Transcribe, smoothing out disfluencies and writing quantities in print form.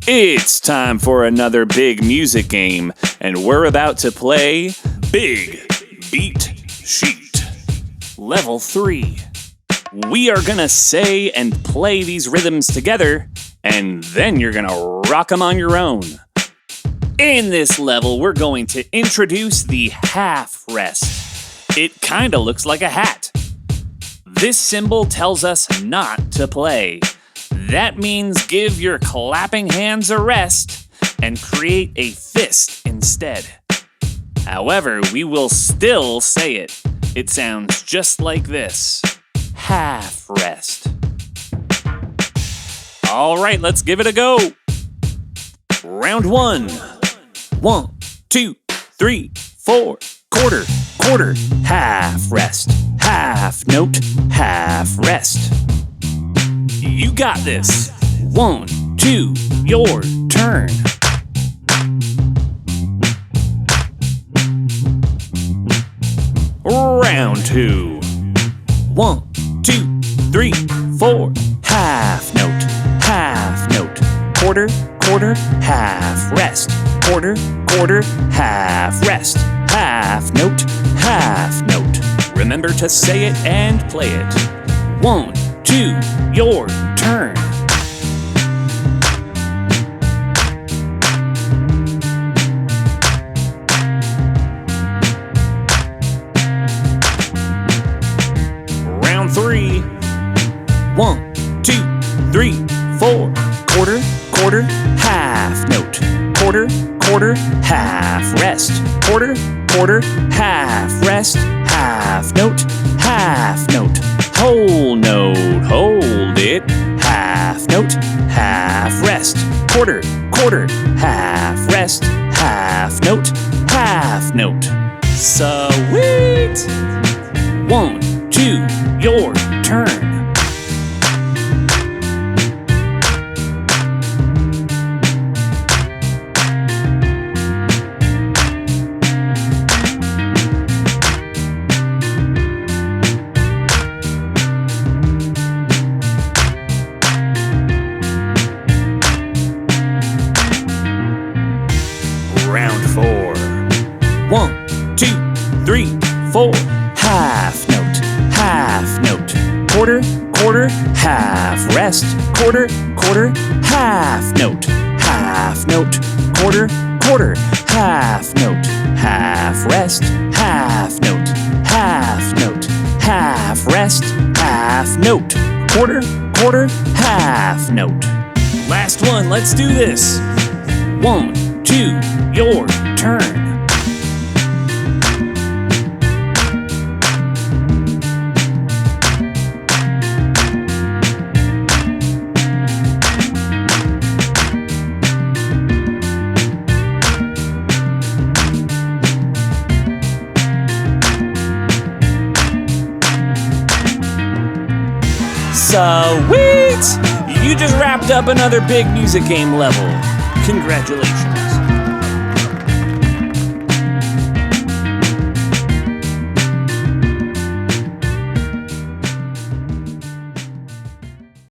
It's time for another big music game, and we're about to play Big Beat Sheet. Level 3. We are gonna say and play these rhythms together, and then you're gonna rock them on your own. In this level, we're going to introduce the half rest. It kinda looks like a hat. This symbol tells us not to play. That means give your clapping hands a rest and create a fist instead. However, we will still say it. It sounds just like this. Half rest. All right, let's give it a go. Round 1. 1, 2, 3, 4. Quarter, quarter, half rest. Half note, half rest. You got this. 1, 2, your turn. Round 2. 1, 2, 3, 4. Half note, half note. Quarter, quarter, half rest. Quarter, quarter, half rest. Half note, half note. Remember to say it and play it. 1, 2, your turn. Round 3. 1, 2, 3, 4. Quarter, quarter, half note. Quarter, quarter, half rest. Quarter, quarter, half rest. Half note, half note. Whole note, hold it. Half note, half rest. Quarter, quarter, half rest. Half note, half note. Sweet! 1, 2, your turn. Round 4. 1, 2, 3, 4. Half note, half note. Quarter, quarter, half rest. Quarter, quarter, half note. Half note. Quarter, quarter, half note. Half rest, half note. Half note. Half rest, half note. Quarter, quarter, half note. Last one, let's do this. 1, 2, your turn. Sweet! You just wrapped up another big music game level. Congratulations.